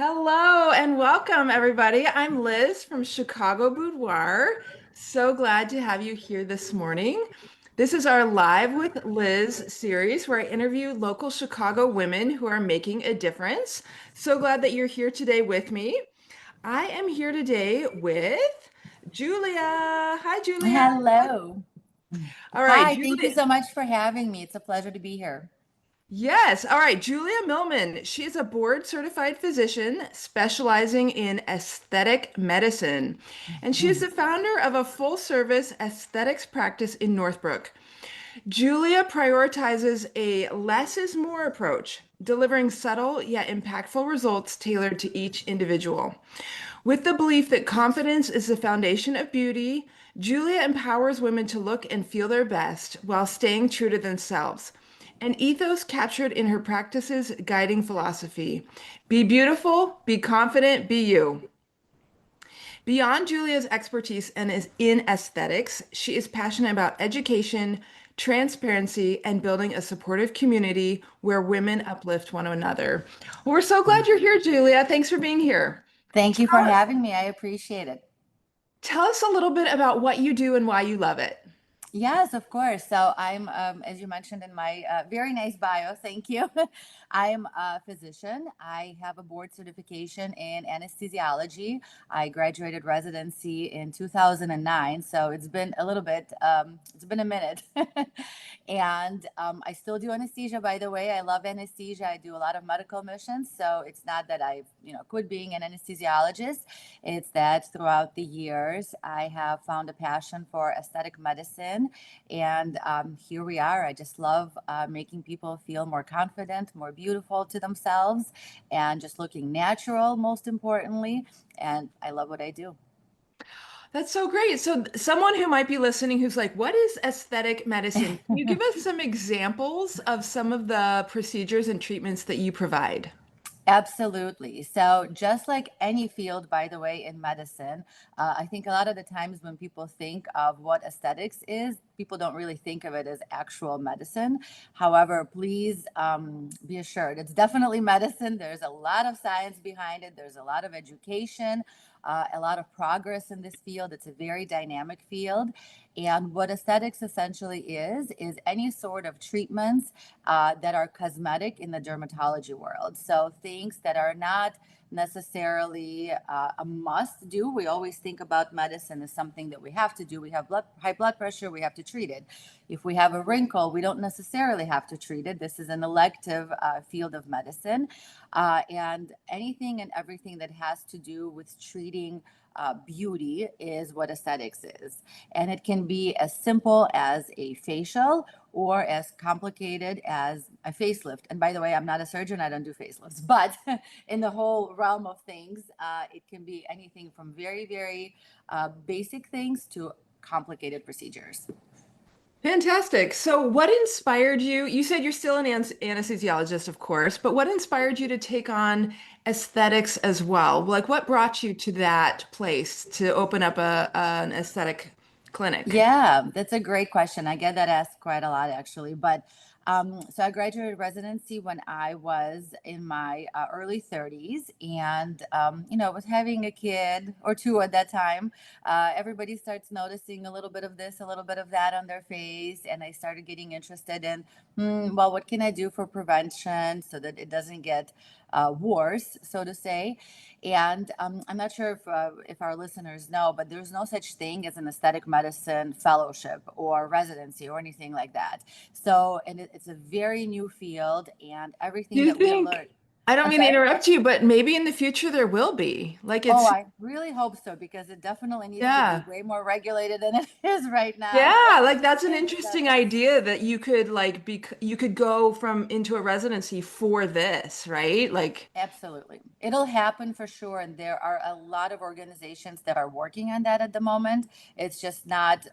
Hello and welcome, everybody. I'm Liz from Chicago Boudoir. So glad to have you here this morning. This is our Live with Liz series where I interview local Chicago women who are making a difference. So glad that you're here today with me. I am here today with Julia. Hi, Julia. Hello. All right, Hi, thank you Julia. so much for having me. It's a pleasure to be here. Yes. All right. Julia Milman. She is a board certified physician specializing in aesthetic medicine. And she is Mhm. the founder of a full service aesthetics practice in Northbrook. Julia prioritizes a less is more approach, delivering subtle yet impactful results tailored to each individual. With the belief that confidence is the foundation of beauty, Julia empowers women to look and feel their best while staying true to themselves. An ethos captured in her practice's guiding philosophy. Be beautiful, be confident, be you. Beyond Julia's expertise and is in aesthetics, she is passionate about education, transparency, and building a supportive community where women uplift one another. We're so glad you're here, Julia. Thanks for being here. Thank you for Tell, having me. I appreciate it. tell us a little bit about what you do and why you love it. Yes, of course. So I'm, as you mentioned in my very nice bio, thank you. I'm a physician. I have a board certification in anesthesiology. I graduated residency in 2009, so it's been a little bit, it's been a minute. And I still do anesthesia, by the way. I love anesthesia. I do a lot of medical missions, so it's not that I've, quit being an anesthesiologist. It's that throughout the years, I have found a passion for aesthetic medicine. And here we are. I just love making people feel more confident, more beautiful to themselves, and just looking natural, most importantly. And I love what I do. That's so great. So, someone who might be listening who's like, what is aesthetic medicine? Can you give us some examples of some of the procedures and treatments that you provide? Absolutely. So, just like any field, by the way, in medicine, I think a lot of the times when people think of what aesthetics is, people don't really think of it as actual medicine. However, please be assured it's definitely medicine. There's a lot of science behind it, there's a lot of education. A lot of progress in this field. It's a very dynamic field. And what aesthetics essentially is any sort of treatments that are cosmetic in the dermatology world. So things that are not necessarily a must do. We always think about medicine as something that we have to do. We have high blood pressure, we have to treat it. If we have a wrinkle, we don't necessarily have to treat it. This is an elective field of medicine. And anything and everything that has to do with treating beauty is what aesthetics is. And it can be as simple as a facial or as complicated as a facelift. And by the way, I'm not a surgeon, I don't do facelifts, but in the whole realm of things, it can be anything from very, very basic things to complicated procedures. Fantastic. So, what inspired you? You said you're still an anesthesiologist, of course, but what inspired you to take on aesthetics as well? Like, what brought you to that place to open up an aesthetic clinic? Yeah, that's a great question. I get that asked quite a lot, actually. But so I graduated residency when I was in my early 30s, and was having a kid or two at that time. Everybody starts noticing a little bit of this, a little bit of that on their face, and I started getting interested in, well, what can I do for prevention so that it doesn't get worse, so to say. And I'm not sure if our listeners know, but there's no such thing as an aesthetic medicine fellowship or residency or anything like that. So, and it's a very new field, and Do everything you that we learn. think, I don't I'm mean to sorry. interrupt you, but maybe in the future there will be. Like, Oh, it's, I really hope so because it definitely needs to be yeah. way more regulated than it is right now. Yeah, like that's an So interesting idea that you could like be you could go from into a residency for this, right? Like, absolutely. It'll happen for sure. And there are a lot of organizations that are working on that at the moment. It's just not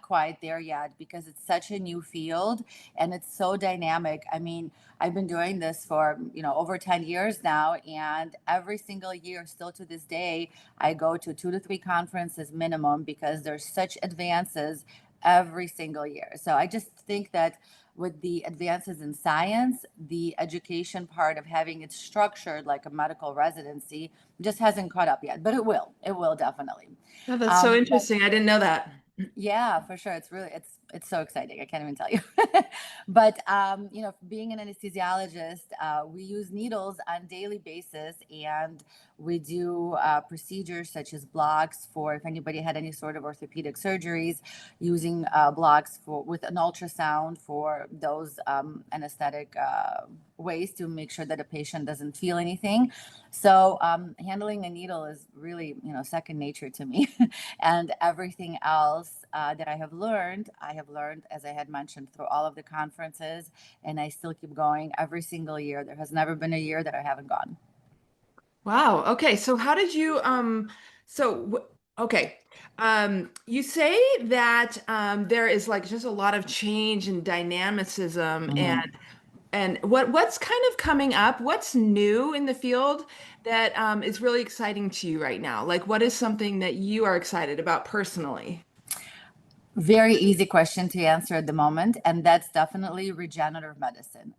quite there yet because it's such a new field and it's so dynamic. I mean, I've been doing this for, over 10 years now, and every single year, still to this day, I go to 2 to 3 conferences minimum because there's such advances every single year. So I just think that with the advances in science, the education part of having it structured like a medical residency just hasn't caught up yet, but it will. It will definitely. Oh, that's so But interesting. I didn't know that. yeah, for sure. It's so exciting. I can't even tell you. But being an anesthesiologist, we use needles on daily basis, and we do procedures such as blocks for if anybody had any sort of orthopedic surgeries, using blocks for with an ultrasound for those anesthetic ways to make sure that a patient doesn't feel anything. So handling a needle is really second nature to me. And everything else that I have learned, as I had mentioned, through all of the conferences, and I still keep going every single year. There has never been a year that I haven't gone. Wow. Okay. So how did you okay. You say that there is like just a lot of change and dynamicism Mhm. and what's kind of coming up? What's new in the field that is really exciting to you right now? Like what is something that you are excited about personally? Very easy question to answer at the moment, and that's definitely regenerative medicine.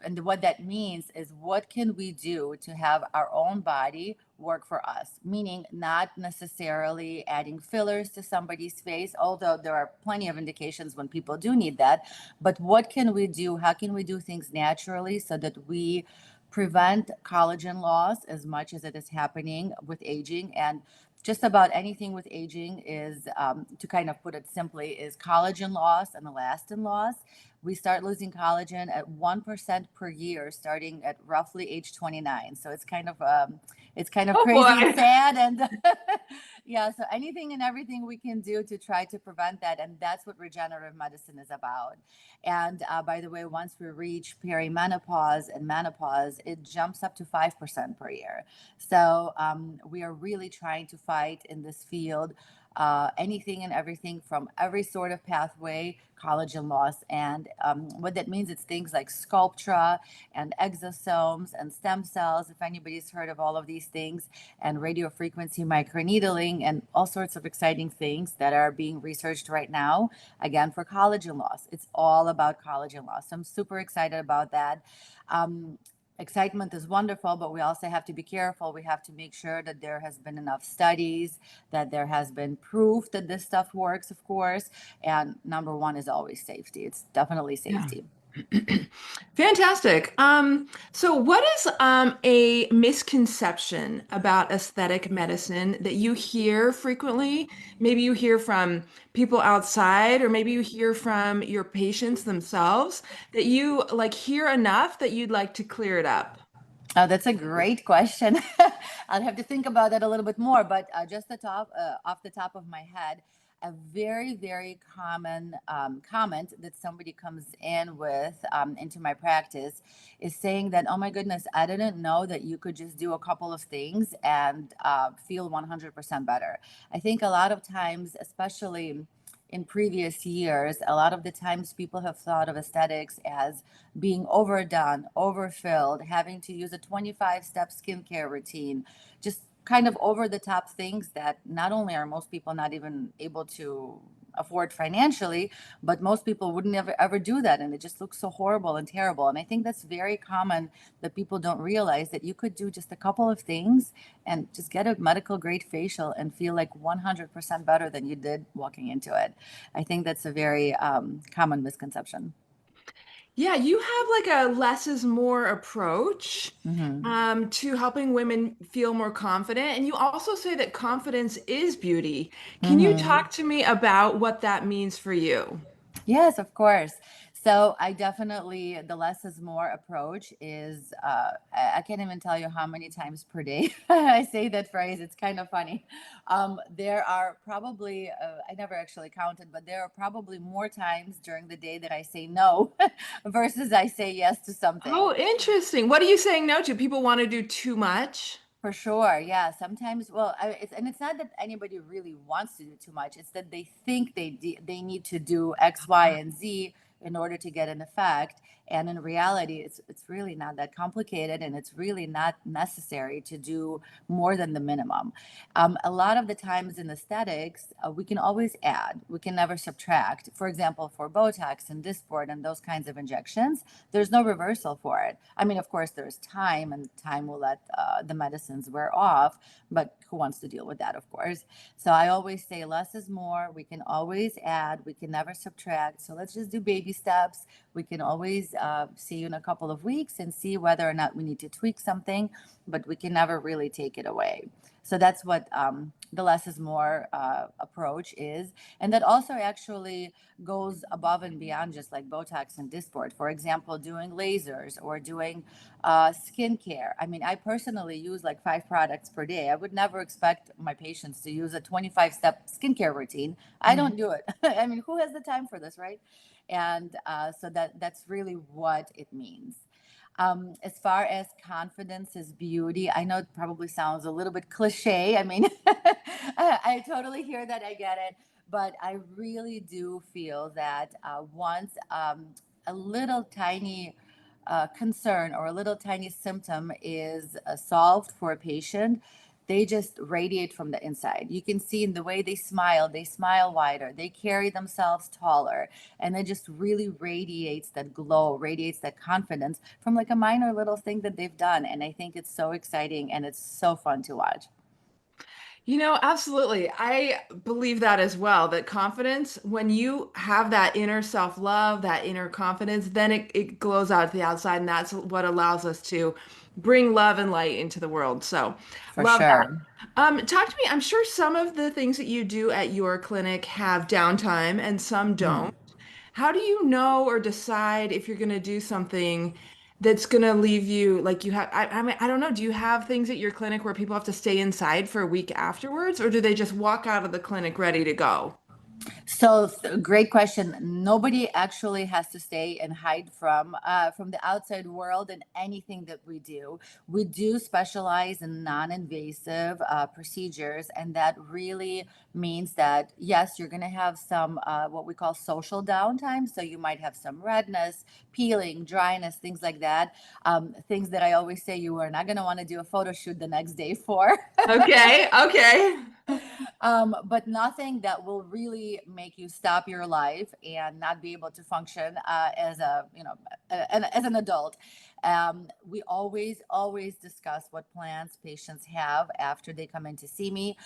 And what that means is what can we do to have our own body work for us? Meaning, not necessarily adding fillers to somebody's face, although there are plenty of indications when people do need that. But what can we do? How can we do things naturally so that we prevent collagen loss as much as it is happening with aging? And just about anything with aging is, to kind of put it simply, is collagen loss and elastin loss. We start losing collagen at 1% per year, starting at roughly age 29. So it's kind of Oh crazy and boy. sad. And yeah, so anything and everything we can do to try to prevent that. And that's what regenerative medicine is about. And by the way, once we reach perimenopause and menopause, it jumps up to 5% per year. So we are really trying to fight in this field anything and everything from every sort of pathway, collagen loss. And what that means, it's things like Sculptra and exosomes and stem cells, if anybody's heard of all of these things, and radiofrequency microneedling and all sorts of exciting things that are being researched right now, again, for collagen loss. It's all about collagen loss. I'm super excited about that. Um, Excitement is wonderful, but we also have to be careful. We have to make sure that there has been enough studies, that there has been proof that this stuff works, of course. And number one is always safety. It's definitely Yeah. safety. Fantastic. So what is a misconception about aesthetic medicine that you hear frequently? Maybe you hear from people outside, or maybe you hear from your patients themselves that you like hear enough that you'd like to clear it up. Oh, that's a great question. I'll have to think about that a little bit more, but just off the top of my head, a very, very common comment that somebody comes in with into my practice is saying that, oh my goodness, I didn't know that you could just do a couple of things and feel 100% better. I think a lot of times, especially in previous years, a lot of the times people have thought of aesthetics as being overdone, overfilled, having to use a 25-step skincare routine, just kind of over the top things that not only are most people not even able to afford financially, but most people wouldn't ever do that. And it just looks so horrible and terrible. And I think that's very common, that people don't realize that you could do just a couple of things and just get a medical grade facial and feel like 100% better than you did walking into it. I think that's a very common misconception. Yeah, you have like a less is more approach Hmm. to helping women feel more confident. And you also say that confidence is beauty. Can you Hmm. talk to me about what that means for you? Yes, of course. So I definitely, the less is more approach is, I can't even tell you how many times per day I say that phrase. It's kind of funny. There are probably, I never actually counted, but there are probably more times during the day that I say no versus I say yes to something. Oh, interesting. What are you saying no to? People want to do too much? For sure, yeah. Sometimes, well, it's not that anybody really wants to do too much. It's that they think they need to do X, Y, and Z in order to get an effect. And in reality, it's really not that complicated, and it's really not necessary to do more than the minimum. A lot of the times in aesthetics, we can always add, we can never subtract. For example, for Botox and Dysport and those kinds of injections, there's no reversal for it. I mean, of course, there's time, and time will let the medicines wear off, but who wants to deal with that, of course? So I always say less is more. We can always add, we can never subtract. So let's just do baby steps. We can always see you in a couple of weeks and see whether or not we need to tweak something, but we can never really take it away. So that's what the less is more approach is. And that also actually goes above and beyond just like Botox and Dysport. For example, doing lasers or doing skincare. I mean, I personally use like 5 products per day. I would never expect my patients to use a 25-step skincare routine. I don't do it. I mean, who has the time for this, right? And so that's really what it means. As far as confidence is beauty, I know it probably sounds a little bit cliche. I mean, I totally hear that. I get it. But I really do feel that once a little tiny concern or a little tiny symptom is solved for a patient, they just radiate from the inside. You can see in the way they smile wider, they carry themselves taller, and it just really radiates that glow, radiates that confidence from like a minor little thing that they've done. And I think it's so exciting and it's so fun to watch. Absolutely. I believe that as well, that confidence, when you have that inner self-love, that inner confidence, then it glows out to the outside, and that's what allows us to bring love and light into the world. So, For love that. sure. Talk to me. I'm sure some of the things that you do at your clinic have downtime and some Mhm. don't. How do you know or decide if you're going to do something that's going to leave you like you have, I mean, I don't know. Do you have things at your clinic where people have to stay inside for a week afterwards, or do they just walk out of the clinic ready to go? So great question. Nobody actually has to stay and hide from the outside world in anything that we do. We do specialize in non-invasive procedures, and that really means that yes, you're going to have some what we call social downtime. So you might have some redness, peeling, dryness, things like that. Things that I always say you are not going to want to do a photo shoot the next day for. Okay, okay. But nothing that will really make you stop your life and not be able to function as a as an adult. We always discuss what plans patients have after they come in to see me,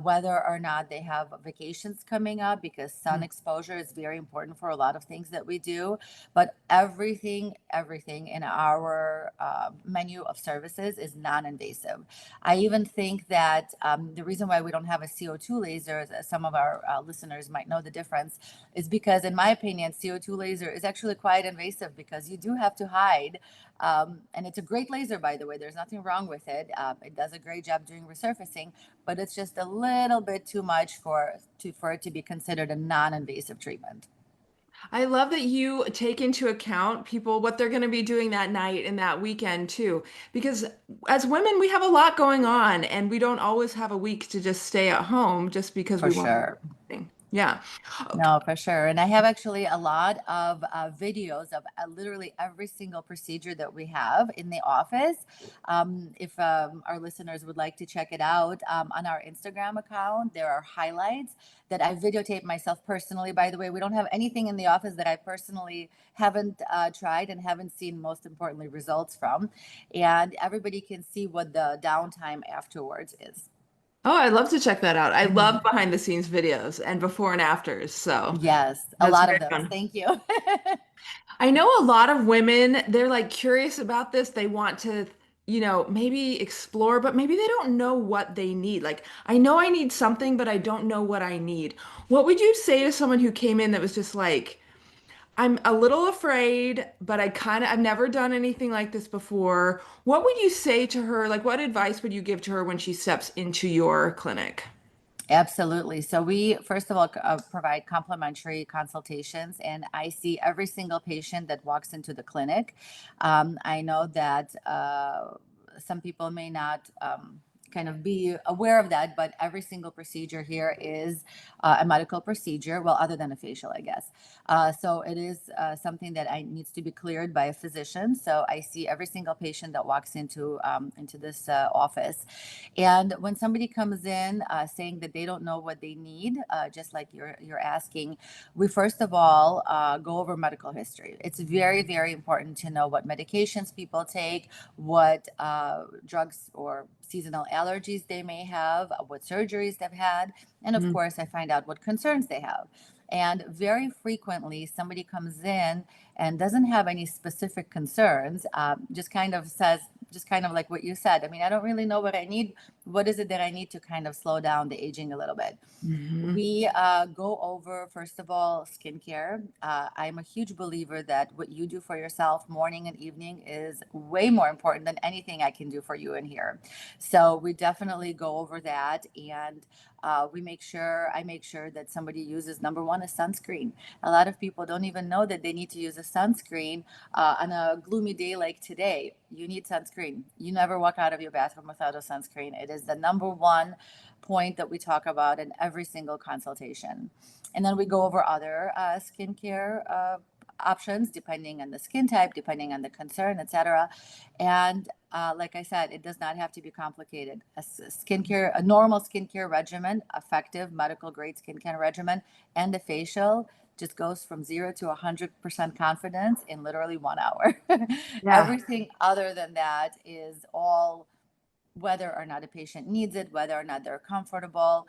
whether or not they have vacations coming up, because sun exposure is very important for a lot of things that we do. But everything in our menu of services is non-invasive. I even think that the reason why we don't have a CO2 laser, as some of our listeners might know the difference, is because, in my opinion, CO2 laser is actually quite invasive because you do have to hide. And it's a great laser, by the way. There's nothing wrong with it. It does a great job doing resurfacing, but it's just a little bit too much for it to be considered a non-invasive treatment. I love that you take into account people, what they're going to be doing that night and that weekend too. Because as women, we have a lot going on and we don't always have a week to just stay at home just because For we want to do sure. something. Yeah. Okay. No, for sure. And I have actually a lot of videos of literally every single procedure that we have in the office. If our listeners would like to check it out on our Instagram account, there are highlights that I videotape myself personally. By the way, we don't have anything in the office that I personally haven't tried and haven't seen, most importantly, results from. And everybody can see what the downtime afterwards is. Oh, I'd love to check that out. I love Mhm. behind the scenes videos and before and afters. So Yes, a that's lot very of those. fun. Thank you. I know a lot of women, they're like curious about this. They want to, maybe explore, but maybe they don't know what they need. Like, I know I need something, but I don't know what I need. What would you say to someone who came in that was just like, I'm a little afraid, but I've never done anything like this before. What would you say to her? Like, what advice would you give to her when she steps into your clinic? Absolutely. So we, first of all, provide complimentary consultations, and I see every single patient that walks into the clinic. I know that some people may not kind of be aware of that. But every single procedure here is a medical procedure, well, other than a facial, I guess. So it is something that I needs to be cleared by a physician. So I see every single patient that walks into this office. And when somebody comes in saying that they don't know what they need, just like you're asking, we first of all go over medical history. It's very, very important to know what medications people take, what drugs or seasonal allergies they may have, what surgeries they've had, and of Mhm. course, I find out what concerns they have. And very frequently, somebody comes in and doesn't have any specific concerns, just kind of says, just kind of like what you said. I mean, I don't really know what I need. What is it that I need to kind of slow down the aging a little bit? Mhm. We go over, first of all, skincare. I'm a huge believer that what you do for yourself morning and evening is way more important than anything I can do for you in here. So we definitely go over that. And I make sure that somebody uses number one, a sunscreen. A lot of people don't even know that they need to use a sunscreen on a gloomy day like today. You need sunscreen. You never walk out of your bathroom without a sunscreen. It is the number one point that we talk about in every single consultation. And then we go over other skincare options depending on the skin type, depending on the concern, etc. And like I said, it does not have to be complicated. A normal skincare regimen, effective medical grade skincare regimen, and the facial just goes from 0 to 100% confidence in literally 1 hour. Yeah. Everything other than that is all whether or not a patient needs it, whether or not they're comfortable.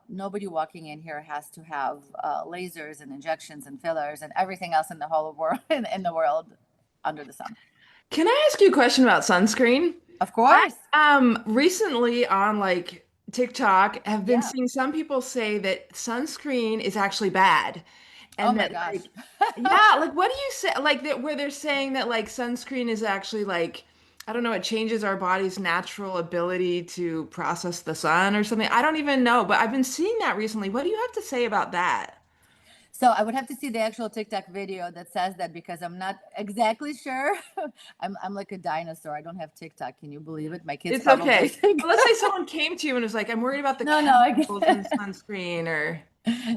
Nobody walking in here has to have lasers and injections and fillers and everything else in the whole world in the world under the sun. Can I ask you a question about sunscreen? Of course. Recently on like TikTok have been Yeah. seeing some people say that sunscreen is actually bad. Oh And my that gosh. like yeah, like what do you say like that where they're saying that like sunscreen is actually like I don't know, it changes our body's natural ability to process the sun or something. I don't even know, but I've been seeing that recently. What do you have to say about that? So I would have to see the actual TikTok video that says that because I'm not exactly sure. I'm like a dinosaur. I don't have TikTok. Can you believe it? My kids It's probably okay. think. But let's say someone came to you and was like, I'm worried about the No, no, I chemicals in get. sunscreen or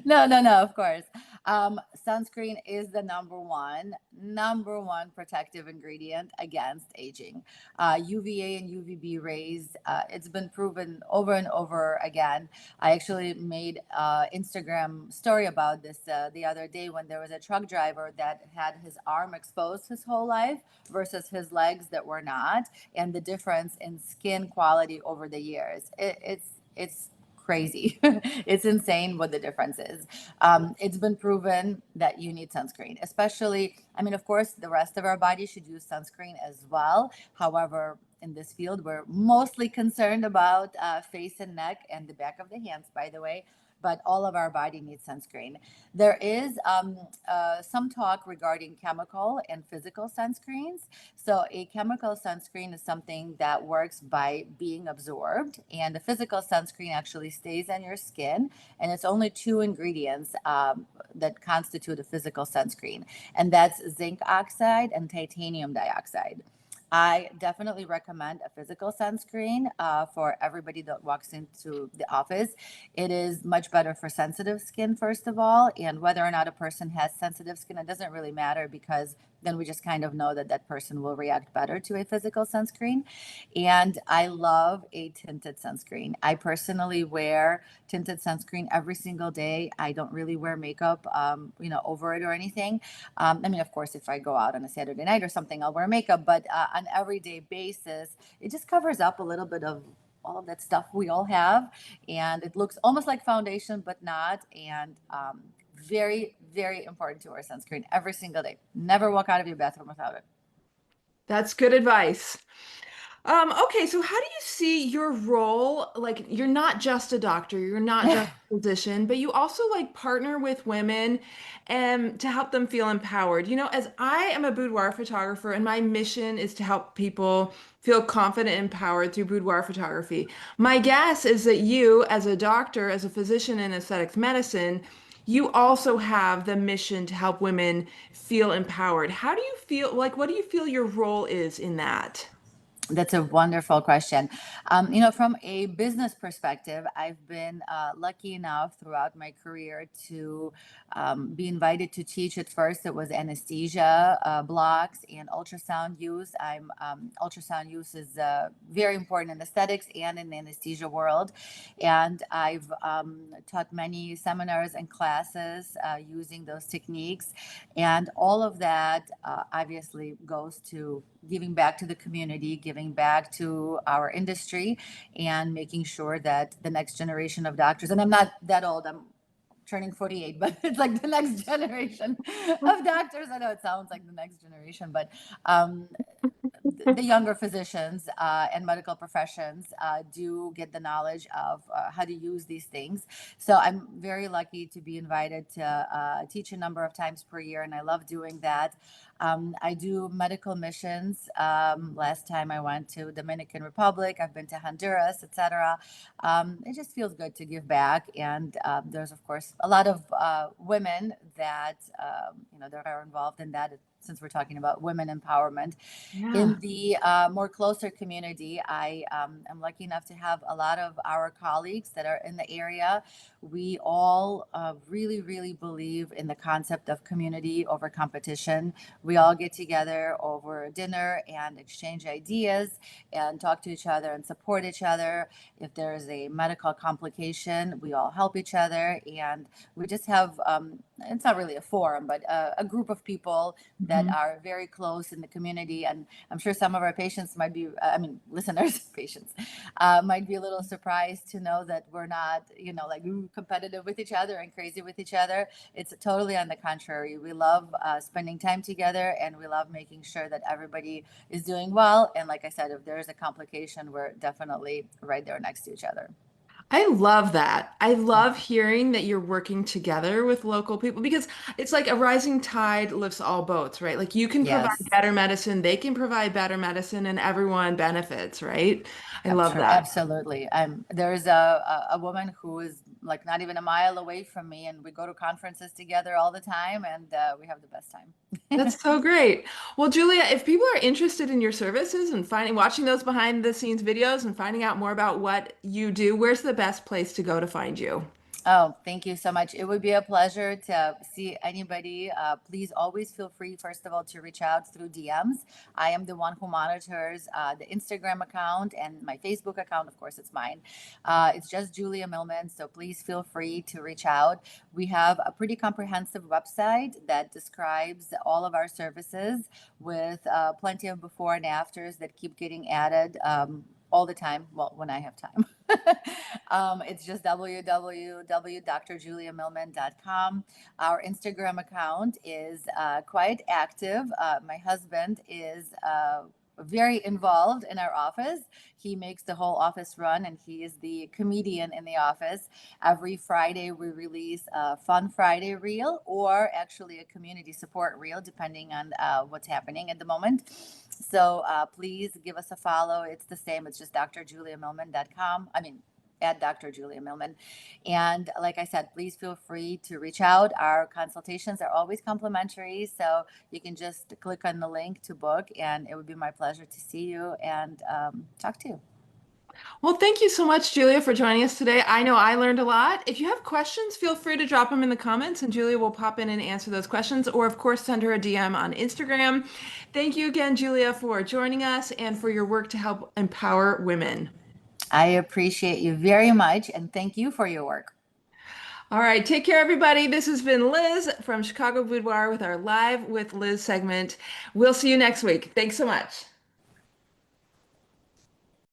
No, no, no, of course. Sunscreen is the number one protective ingredient against aging. UVA and UVB rays, it's been proven over and over again. I actually made an Instagram story about this the other day when there was a truck driver that had his arm exposed his whole life versus his legs that were not, and the difference in skin quality over the years. It's crazy. It's insane what the difference is. It's been proven that you need sunscreen, especially, I mean, of course, the rest of our body should use sunscreen as well. However, in this field, we're mostly concerned about face and neck and the back of the hands, by the way. But all of our body needs sunscreen. There is some talk regarding chemical and physical sunscreens. So a chemical sunscreen is something that works by being absorbed, and the physical sunscreen actually stays on your skin. And it's only two ingredients that constitute a physical sunscreen, and that's zinc oxide and titanium dioxide. I definitely recommend a physical sunscreen for everybody that walks into the office. It is much better for sensitive skin, first of all, and whether or not a person has sensitive skin, it doesn't really matter because then we just kind of know that that person will react better to a physical sunscreen. And I love a tinted sunscreen. I personally wear tinted sunscreen every single day. I don't really wear makeup, over it or anything. I mean, of course, if I go out on a Saturday night or something, I'll wear makeup, but on everyday basis, it just covers up a little bit of all of that stuff we all have, and it looks almost like foundation, but not. And very, very important to wear sunscreen every single day. Never walk out of your bathroom without it. that's good advice. Okay, so how do you see your role? Like, you're not just a doctor, you're not just a physician, but you also like partner with women and to help them feel empowered. You know, as I am a boudoir photographer and my mission is to help people feel confident and empowered through boudoir photography. My guess is that you, as a doctor, as a physician in aesthetics medicine, you also have the mission to help women feel empowered. How do you feel, like, what do you feel your role is in that? That's a wonderful question. From a business perspective, I've been lucky enough throughout my career to be invited to teach. At first, it was anesthesia blocks and ultrasound use. Ultrasound use is very important in aesthetics and in the anesthesia world, and I've taught many seminars and classes using those techniques, and all of that obviously goes to giving back to the community, giving back to our industry, and making sure that the next generation of doctors, and I'm not that old, I'm turning 48, but it's like the next generation of doctors. I know it sounds like the next generation, but um, the younger physicians and medical professions do get the knowledge of how to use these things. So I'm very lucky to be invited to teach a number of times per year, and I love doing that. I do medical missions. Last time I went to Dominican Republic, I've been to Honduras, etc. It just feels good to give back, and there's of course a lot of women that that are involved in that. Since we're talking about women empowerment, Yeah. in the more closer community, I am lucky enough to have a lot of our colleagues that are in the area. We all really, really believe in the concept of community over competition. We all get together over dinner and exchange ideas and talk to each other and support each other. If there is a medical complication, we all help each other. And we just have, it's not really a forum, but a group of people that Mhm. are very close in the community. And I'm sure some of our patients might be, listeners, patients, might be a little surprised to know that we're not, like competitive with each other and crazy with each other. It's totally on the contrary. We love spending time together, and we love making sure that everybody is doing well. And like I said, if there's a complication, we're definitely right there next to each other. I love that. I love hearing that you're working together with local people because it's like a rising tide lifts all boats, right? Like you can provide Yes. better medicine, they can provide better medicine, and everyone benefits, right? I love that. Absolutely. There's a woman who is like not even a mile away from me, and we go to conferences together all the time, and we have the best time. That's so great. Well, Julia, if people are interested in your services and watching those behind the scenes videos and finding out more about what you do, where's the best place to go to find you? Oh, thank you so much. It would be a pleasure to see anybody. Please always feel free, first of all, to reach out through DMs. I am the one who monitors the Instagram account and my Facebook account. Of course, it's mine. It's just Julia Milman. So please feel free to reach out. We have a pretty comprehensive website that describes all of our services with plenty of before and afters that keep getting added. All the time. Well, when I have time. It's just www.drjuliamilman.com. Our Instagram account is quite active. My husband is very involved in our office. He makes the whole office run, and he is the comedian in the office. Every Friday, we release a Fun Friday reel, or actually a community support reel, depending on what's happening at the moment. So please give us a follow. It's the same. It's just drjuliamilman.com. At Dr. Julia Milman. And like I said, please feel free to reach out. Our consultations are always complimentary. So you can just click on the link to book, and it would be my pleasure to see you and talk to you. Well, thank you so much, Julia, for joining us today. I know I learned a lot. If you have questions, feel free to drop them in the comments, and Julia will pop in and answer those questions, or, of course, send her a DM on Instagram. Thank you again, Julia, for joining us and for your work to help empower women. I appreciate you very much, and thank you for your work. All right, take care, everybody. This has been Liz from Chicago Boudoir with our Live with Liz segment. We'll see you next week. Thanks so much.